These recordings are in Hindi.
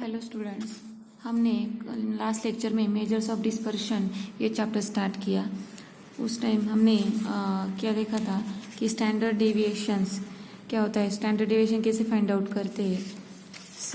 हेलो स्टूडेंट्स, हमने लास्ट लेक्चर में मेजर्स ऑफ डिस्पर्शन ये चैप्टर स्टार्ट किया। उस टाइम हमने क्या देखा था कि स्टैंडर्ड डेविएशंस क्या होता है, स्टैंडर्ड डेविएशन कैसे फाइंड आउट करते हैं,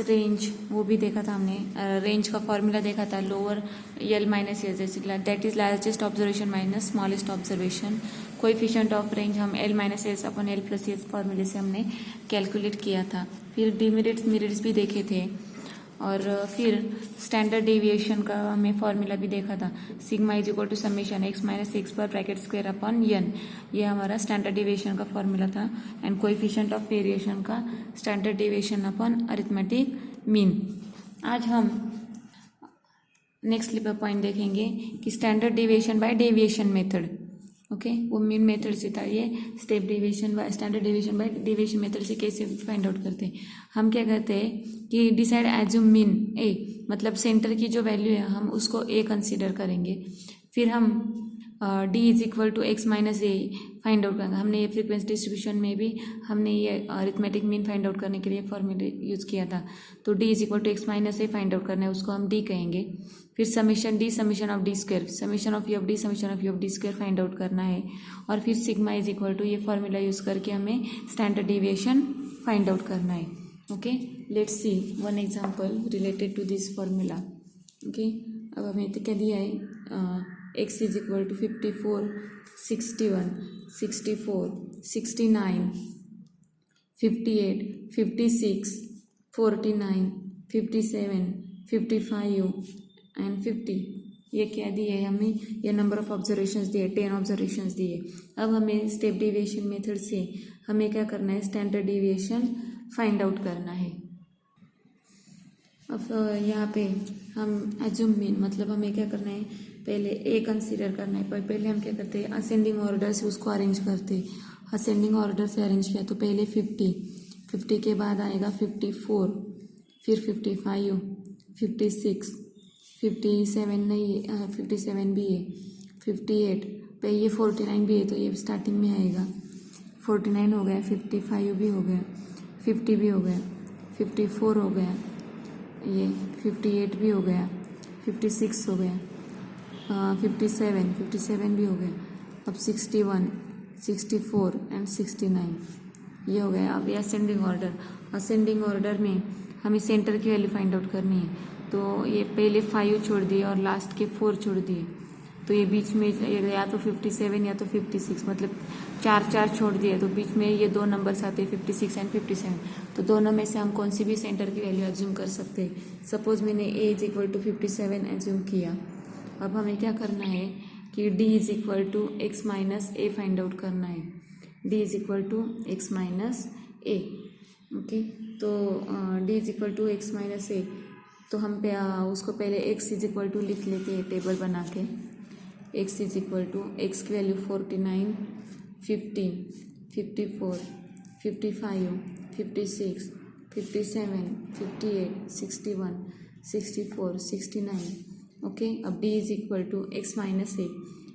रेंज वो भी देखा था हमने। रेंज का फॉर्मूला देखा था, लोअर एल माइनस एस जैसे that is largest observation minus smallest observation. Coefficient of range हम L minus S upon L plus S फॉर्मूले से हमने कैलकुलेट किया था। फिर डिमेरिट्स मेरिट्स भी देखे थे और फिर स्टैंडर्ड डेविएशन का हमें फॉर्मूला भी देखा था, sigma is equal to summation X minus X पर ब्रैकेट स्क्वायर अपॉन एन। ये हमारा स्टैंडर्ड डेविएशन का फॉर्मूला था। एंड कोएफिशिएंट ऑफ वेरिएशन का standard deviation upon arithmetic mean. आज हम नेक्स्ट पॉइंट देखेंगे कि standard deviation by deviation method. Okay, वो मीन मेथड से था। ये step deviation by standard deviation by deviation method से कैसे फाइंड आउट करते हैं। हम क्या करते हैं कि डिसाइड एज्यूम मीन ए, मतलब सेंटर की जो वैल्यू है हम उसको ए कंसीडर करेंगे। फिर हम D is equal to X minus A find out करेंगे। हमने ये फ्रीक्वेंसी डिस्ट्रीब्यूशन में भी हमने ये अरिथमेटिक मीन फाइंड आउट करने के लिए फॉर्मूले यूज किया था। तो D is equal to X minus A find out करना है, उसको हम डी कहेंगे। फिर summation D summation of D square, summation of U of D summation of U of D square find out करना है। और फिर सिग्मा इज इक्वल टू ये फॉर्मूला यूज करके हमें स्टैंडर्ड डेविएशन फाइंड आउट करना है। Okay, let's see one example related to this formula. Okay, अब हमें तो क्या दिया है, x is equal to 54, 61, 64, 69, 58, 56, 49, 57, 55 and 50। ये क्या दिए है हमें, ये नंबर ऑफ ऑब्जर्वेशंस दिए, 10 ऑब्जर्वेशंस दिए। अब हमें स्टेप डेविएशन मेथड से हमें क्या करना है, स्टैंडर्ड डेविएशन फाइंड आउट करना है। अब यहाँ पे हम एज्यूम मीन, मतलब हमें क्या करना है, पहले ए कंसीडर करना है। पहले हम क्या करते हैं, असेंडिंग ऑर्डर से उसको अरेंज करते हैं। असेंडिंग ऑर्डर से अरेंज किया तो पहले 50 के बाद आएगा 54, फिर 55, 56, 57 नहीं, 57 भी है, 58 पे ये 49 भी है तो ये स्टार्टिंग में आएगा। 49 हो गया, 55 भी हो गया, 50 भी हो गया, 54 हो गया, ये 58 भी हो गया, 56 हो गया, 57 भी हो गया। अब 61, 64 एंड 69 ये हो गया। अब ये असेंडिंग ऑर्डर, असेंडिंग ऑर्डर में हमें सेंटर की वैल्यू फाइंड आउट करनी है। तो ये पहले 5 छोड़ दिए और लास्ट के 4 छोड़ दिए, तो ये बीच में या तो 57 या तो 56, मतलब 4 छोड़ दिए तो बीच में ये दो नंबर्स आते हैं 56 एंड 57। तो दोनों में से हम कौन सी भी सेंटर की वैल्यू एज्यूम कर सकते हैं। सपोज मैंने A is equal to 57 assume किया। अब हमें क्या करना है कि D is equal to X minus A find out करना है। D is equal to X minus A. Okay, तो D is equal to X minus A, तो हम उसको पहले एक्स इज इक्वल टू लिख लेते हैं टेबल बना के। X is equal to X की वैल्यू 49, 50, 54, 55, 56, 57, 58, 61, 64, 69। ओके, अब D is equal to X minus A,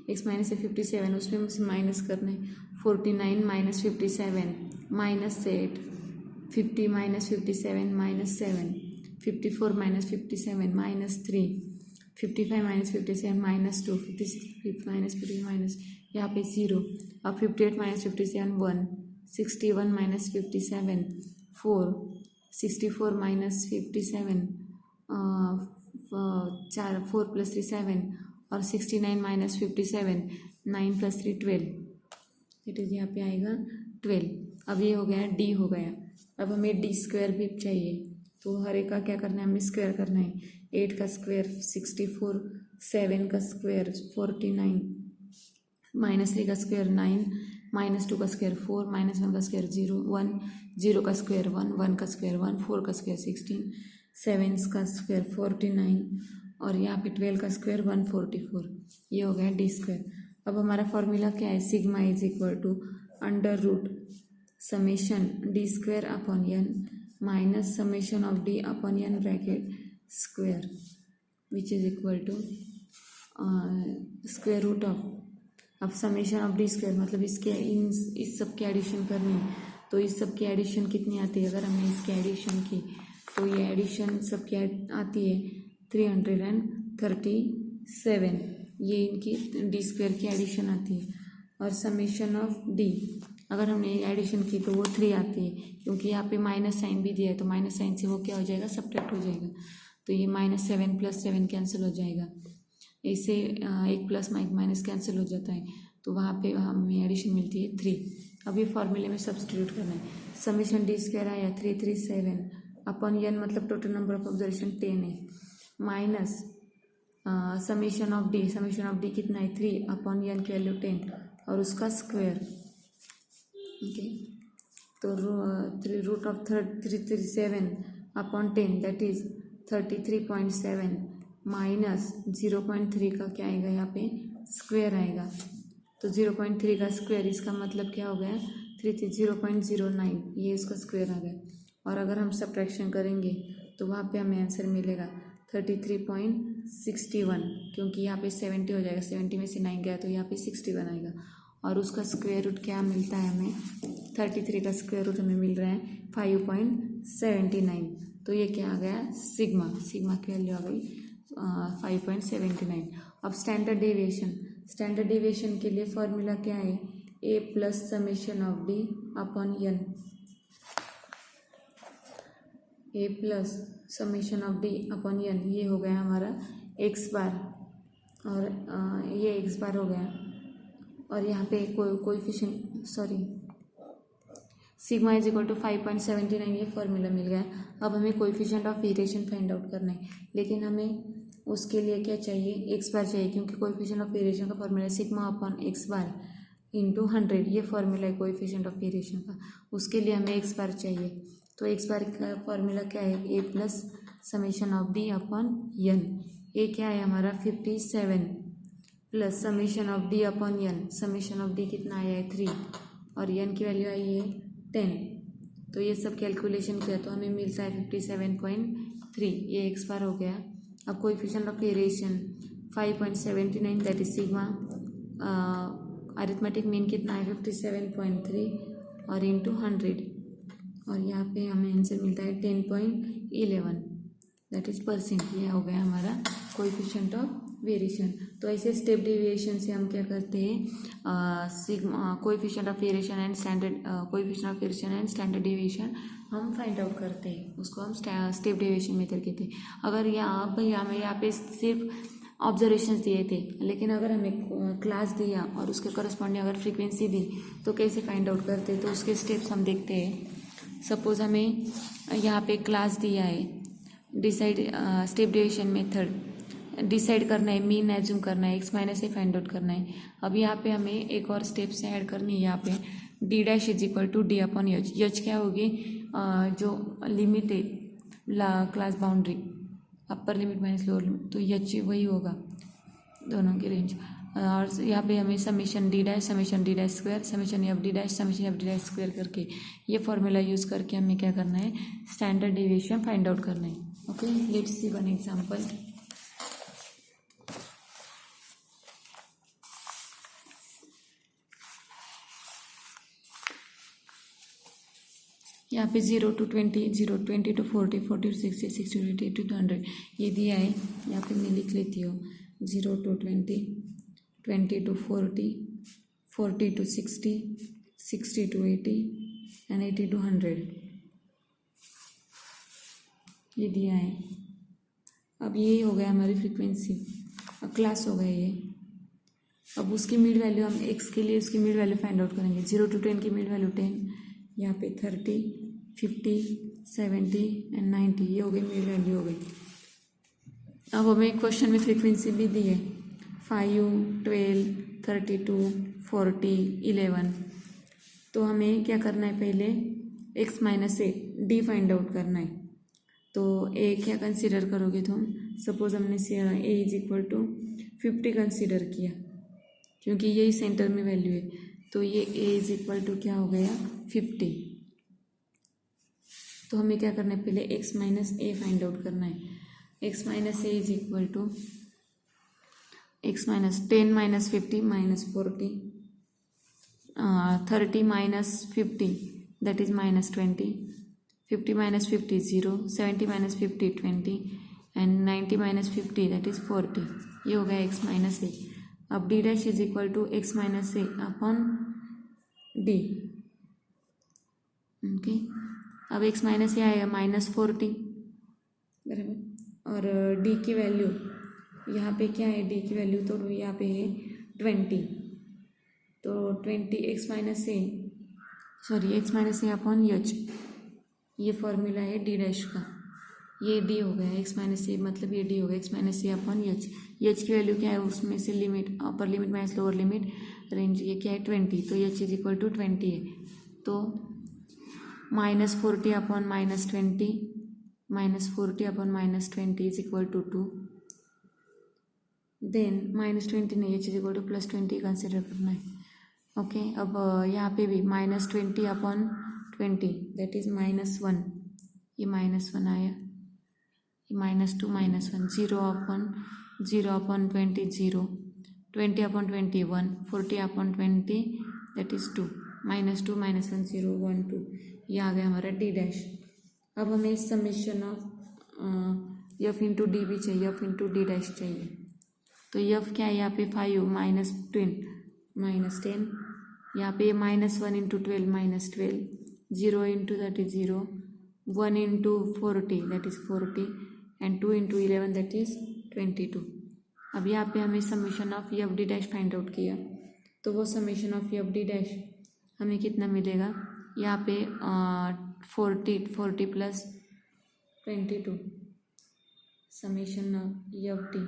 X minus A 57, उसमें मुझे माइनस करना है। 49 minus 57 minus 8, 50 minus 57 minus 7, 54 minus 57 minus 3, 55 minus 57 minus 2, 56 minus 50 minus यहाँ पे 0। अब 58 माइनस 57 1, 61 माइनस 57 4, 64 माइनस 57 4 प्लस 3 7, और 69 माइनस 57 9 प्लस 3 12। इट इज यहाँ पे आएगा 12। अब ये हो गया, डी हो गया। अब हमें डी स्क्वायर भी चाहिए, तो हर एक का क्या करना है, हमें स्क्वायर करना है। 8 का स्क्वायर 64, 7 का स्क्वायर 49, माइनस 3 का स्क्वायर 9, माइनस 2 का स्क्वायर 4, माइनस 1 का स्क्वायर 0, 1, 0 का स्क्वायर 1, 1 का स्क्वायर 1, 4 का स्क्वायर 16, 7 का स्क्वायर 49 और यहाँ पे 12 का स्क्वायर 144। ये हो गया डी स्क्वायर। अब हमारा फॉर्मूला क्या है, sigma is equal to under root summation D square upon N minus summation of D upon N bracket square which is equal to square root of. अब समेशन ऑफ डी स्क्वायर मतलब इसके इस सब की एडिशन करनी है, तो इस सब की एडिशन कितनी आती है, अगर हमने इसकी एडिशन की तो ये एडिशन सब क्या आती है 337, ये इनकी डी स्क्वायर की एडिशन आती है। और समेशन ऑफ डी अगर हमने एडिशन की तो वो 3 आती है, क्योंकि यहाँ पे माइनस साइन भी दिया है तो माइनस साइन से वो क्या हो जाएगा सब्ट्रैक्ट हो जाएगा। तो ये -7 + 7 कैंसिल हो जाएगा, इससे 1 प्लस माइनस कैंसिल हो जाता है, तो वहाँ पे हमें एडिशन मिलती है 3। अब ये फॉर्मूले में सब्सटीट्यूट करना है। समेशन डी स्क्वायर आया 337 अपॉन n मतलब टोटल नंबर ऑफ ऑब्जर्वेशन 10 है, माइनस समेशन ऑफ डी कितना है 3 अपॉन n की वैल्यू 10 और उसका स्क्वायर। ओके, तो root of 337 upon 10 that is 33.7 minus 0.3 का क्या आएगा यहाँ पे स्क्वायर आएगा। तो 0.3 का स्क्वायर इसका मतलब क्या हो गया 0.09, ये इसका स्क्वायर आ गया। और अगर हम सब्ट्रैक्शन करेंगे तो वहाँ पे हमें आंसर मिलेगा 33.61, क्योंकि यहाँ पे 70 हो जाएगा, 70 में से 9 गया तो यहाँ पे 61 आएगा। और उसका स्क्वायर रूट क्या मिलता है हमें 33 का स्क्वायर रूट हमें मिल रहा है 5.79। तो ये क्या आ गया सिग्मा की वैल्यू आ गई 5.79। अब स्टैंडर्ड डेविएशन के लिए फॉर्मूला क्या है a plus summation of D upon n, a plus summation of D upon n, ये हो गया हमारा x बार और ये x बार हो गया। और यहाँ पे coefficient sigma is equal to 5.79 ये फॉर्मूला मिल गया। अब हमें coefficient of variation find out करना है, लेकिन हमें उसके लिए क्या चाहिए x बार चाहिए, क्योंकि कोएफिशिएंट ऑफ वेरिएशन का formula sigma upon x bar into 100, ये फॉर्मूला है कोएफिशिएंट ऑफ वेरिएशन का। उसके लिए हमें x बार चाहिए, तो x बार का फॉर्मूला क्या है a plus summation of D upon n। ए क्या है हमारा 57 plus summation of D upon n, summation of D कितना आया है 3 और n की वैल्यू आई है 10। तो ये सब कैलकुलेशन किया तो हमें मिलता है 57.3, ये x बार हो गया। अब coefficient of variation 5.79 that is sigma, arithmetic mean कितना है 57.3 और इंटू 100, और यहाँ पे हमें आंसर मिलता है 10.11 दैट इज %। ये हो गया हमारा कोएफिशिएंट ऑफ वेरिएशन। तो ऐसे स्टेप डेविएशन से हम क्या करते हैं sigma coefficient of variation and standard deviation हम फाइंड आउट करते हैं, उसको हम स्टेप डेविएशन मेथड कहते हैं। अगर यहाँ पे सिर्फ ऑब्जर्वेशंस दिए थे, लेकिन अगर हमें क्लास दिया और उसके करस्पॉन्डिंग अगर फ्रीक्वेंसी दी तो कैसे फाइंड आउट करते हैं, तो उसके स्टेप्स हम देखते हैं। सपोज हमें यहाँ पे क्लास दिया है, decide step deviation method decide करना है, मीन एज्यूम करना है, x minus A find out करना है। अब यहाँ पे हमें एक और स्टेप से ऐड करनी है, यहाँ पे d dash is equal to D upon H क्या होगी जो लिमिट है class boundary upper limit minus lower limit, तो एच वही होगा दोनों की रेंज। और यहाँ पे हमें summation D dash square summation F D dash square करके ये फॉर्मूला यूज़ करके हमें क्या करना है स्टैंडर्ड डेविएशन फाइंड आउट करना है। Okay, let's see one example. यहाँ पे 0 to 20, 20 to 40, 40 to 60, 60 to 80 to 100 ये दिया है। यहाँ पे मैं लिख लेती हूँ 0 to 20, 20 to 40, 40 to 60, 60 to 80 and 80 to 100 ये दिया है। अब यही हो गया हमारी फ्रीक्वेंसी, अब क्लास हो गया ये। अब उसकी मिड वैल्यू हम x के लिए उसकी मिड वैल्यू फाइंड आउट करेंगे। 0 to 10 की मिड वैल्यू 10, यहाँ पे 30, 50, 70 एंड 90 ये हो गई मिड वैल्यू हो गई। अब हमें क्वेश्चन में फ्रीक्वेंसी भी दी है 5, 12, 32, 40, 11। तो हमें क्या करना है पहले x minus A D find out करना है। तो ए क्या कंसीडर करोगे तुम, सपोज हमने ए इज इक्वल टू 50 कंसीडर किया क्योंकि यही सेंटर में वैल्यू है, तो ये ए इज इक्वल टू क्या हो गया 50। तो हमें क्या करना है पहले x minus A find out करना है। x minus A is equal to x minus 10 minus 50 minus 40, 30 minus 50 that is minus 20, 50 minus 50 0, 70 minus 50 20 and 90 minus 50 that is 40. ये हो गया x माइनस ए. अब D dash is equal to x minus A upon D. Okay, अब x माइनस ए आएगा -40 बराबर. और d की वैल्यू यहाँ पे क्या है, d की वैल्यू तो यहाँ पे है 20. तो 20 x minus A upon H. ये फॉर्मूला है डी डैश का. ये डी हो गया x माइनस ए, मतलब ये डी हो गया x minus A upon H. H की वैल्यू क्या है, उसमें से limit upper limit minus lower limit range ये क्या है 20. तो एच इज इक्वल टू 20 है. तो -40 upon -20, -40 upon -20 is equal to 2. Then -20 नहीं, H is equal to +20 consider करना है. ओके, अब यहाँ पे भी -20 अपॉन 20 दैट इज -1. ये -1 आया, -2 -1, 0 upon 20 0, 20 upon 20 1, 40 upon 20 that is 2, -2 -1 0 1 2. ये आ गया हमारा डी डैश. अब हमें summation of F into D भी चाहिए, एफ इंटू डी डैश चाहिए. तो एफ क्या है यहाँ पे 5 -10, यहाँ पे -1 into 12 -12, 0 into that is 0, 1 into 40 that is 40 and 2 into 11 that is 22. अब यहाँ पे हमें summation of F D dash find out किया. तो वो summation of F D dash हमें कितना मिलेगा, यहाँ पे 40 plus 22 summation of F D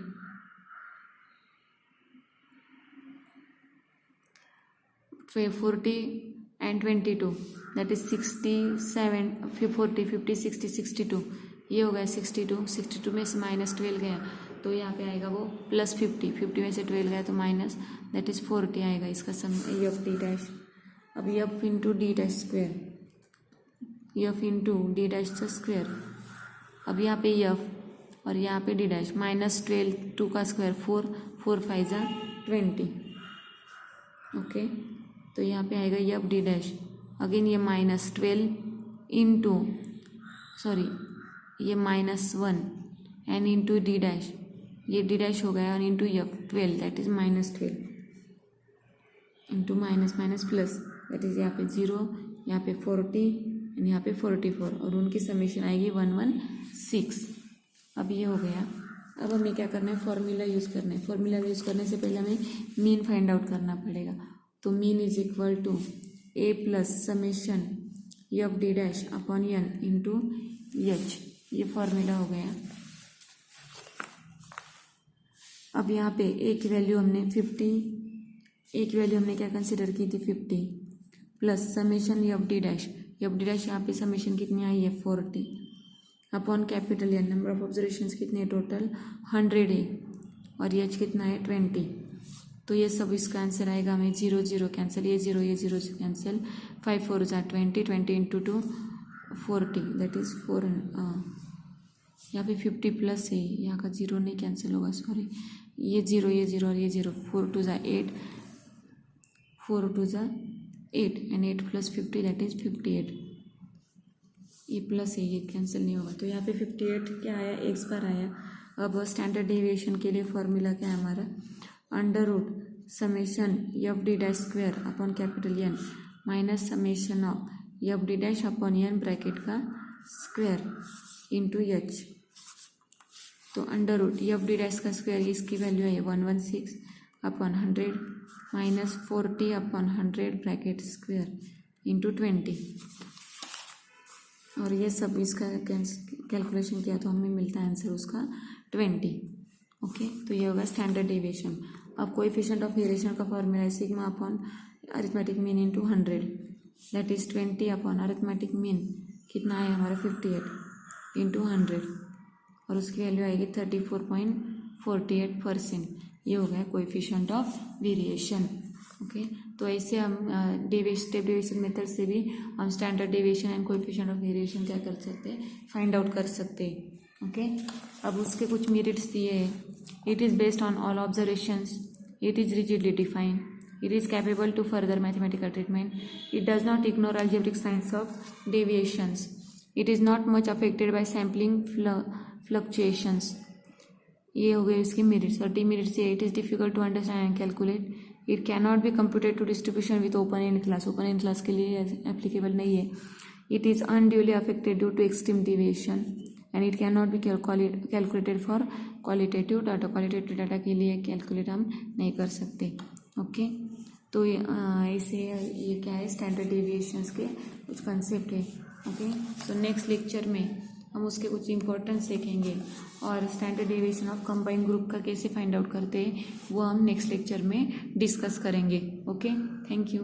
फिर 40 एंड 22 दैट इज 67 40 50 60 62. ये हो गया 62 में से -12 गया तो यहाँ पे आएगा वो +50, 50 में से 12 गया तो माइनस दैट इज 40 आएगा इसका सम एफ डी डैश. अब F into D dash square, F into D dash का स्क्वायर. अब यहाँ पे एफ और यहाँ पे डी डैश, -12 2 का स्क्वायर 4 4 5 जा 20. ओके, तो यहाँ पे आएगा एफ डी डैश. अगेन ये -12 इंटू ये -1 एंड इंटू डी डैश, ये डी डैश हो गया और into F 12 that is -12 into minus plus that is यहाँ पे 0, यहाँ पे 40 एंड यहाँ पे 44 और उनकी समेशन आएगी 116. अब ये हो गया. अब हमें क्या करना है, फॉर्मूला यूज़ करना है. फॉर्मूला यूज़ करने से पहले हमें मीन फाइंड आउट करना पड़ेगा. तो mean is equal to A plus summation F D dash upon N into H. ये फॉर्मूला हो गया. अब यहाँ पे एक वैल्यू हमने 50, एक वैल्यू हमने क्या कंसिडर की थी 50 plus summation F D dash. F D dash यहाँ पे समेशन कितनी आई है 40 upon capital N. Number of observations कितने टोटल 100 है और एच कितना है 20. तो ये सब इसका आंसर आएगा हमें 0 0 कैंसिल, ये 0 कैंसिल, 5 4 जा 20, 20 इंटू 2 40 दैट इज 4. यहाँ पे 50 प्लस है, यहाँ का 0 नहीं कैंसिल होगा, सॉरी. ये 0 और ये 0, 4 2 जा 8, 4 2 जा 8 एंड 8 प्लस 50 दैट इज 58. ये प्लस है, ये कैंसिल नहीं होगा. तो यहाँ पे 58 क्या आया, एक्स बार आया. अब स्टैंडर्ड डेविएशन के लिए फॉर्मूला क्या है हमारा, under root summation F D dash square upon capital N minus summation of F D dash upon N bracket का स्क्वायर इंटू एच. तो under root F D dash का स्क्वायर, इसकी वैल्यू है 116 upon 100 minus 40 upon 100 bracket square into 20. और ये सब इसका कैलकुलेशन किया तो हमें मिलता है आंसर उसका 20. ओके, तो ये होगा स्टैंडर्ड डेविएशन. अब कोएफिशिएंट ऑफ वेरिएशन का फॉर्मूला है sigma upon arithmetic mean into 100 that is 20 upon arithmetic mean कितना है हमारा 58 इंटू 100 और उसकी वैल्यू आएगी 34.48%. ये हो गया कोएफिशिएंट ऑफ वेरिएशन. ओके, तो ऐसे हम स्टेप डेविएशन मेथड से भी हम standard deviation and coefficient of variation क्या कर सकते हैं, फाइंड आउट कर सकते हैं. ओके, अब उसके कुछ मेरिट्स दिए हैं. It is based on all observations, it is rigidly defined, it is capable to further mathematical treatment, it does not ignore algebraic signs of deviations, it is not much affected by sampling fluctuations. ये हो गए इसके मेरिट्स। 30 मिनट्स से it is difficult to understand and calculate, it can not be computed to distribution with open end class, open end class के लिए एप्लीकेबल नहीं है। It is unduly affected due to extreme deviation and it can not be calculated for qualitative data, qualitative data के लिए कैलकुलेट हम नहीं कर सकते। ओके, तो इसे ये क्या है, स्टैंडर्ड डेविएशंस के कुछ कंसेप्ट है। ओके, सो नेक्स्ट लेक्चर में हम उसके कुछ इंपॉर्टेंस देखेंगे और standard deviation of combined group का कैसे फाइंड आउट करते हैं वो हम नेक्स्ट लेक्चर में डिस्कस करेंगे। Okay, thank you.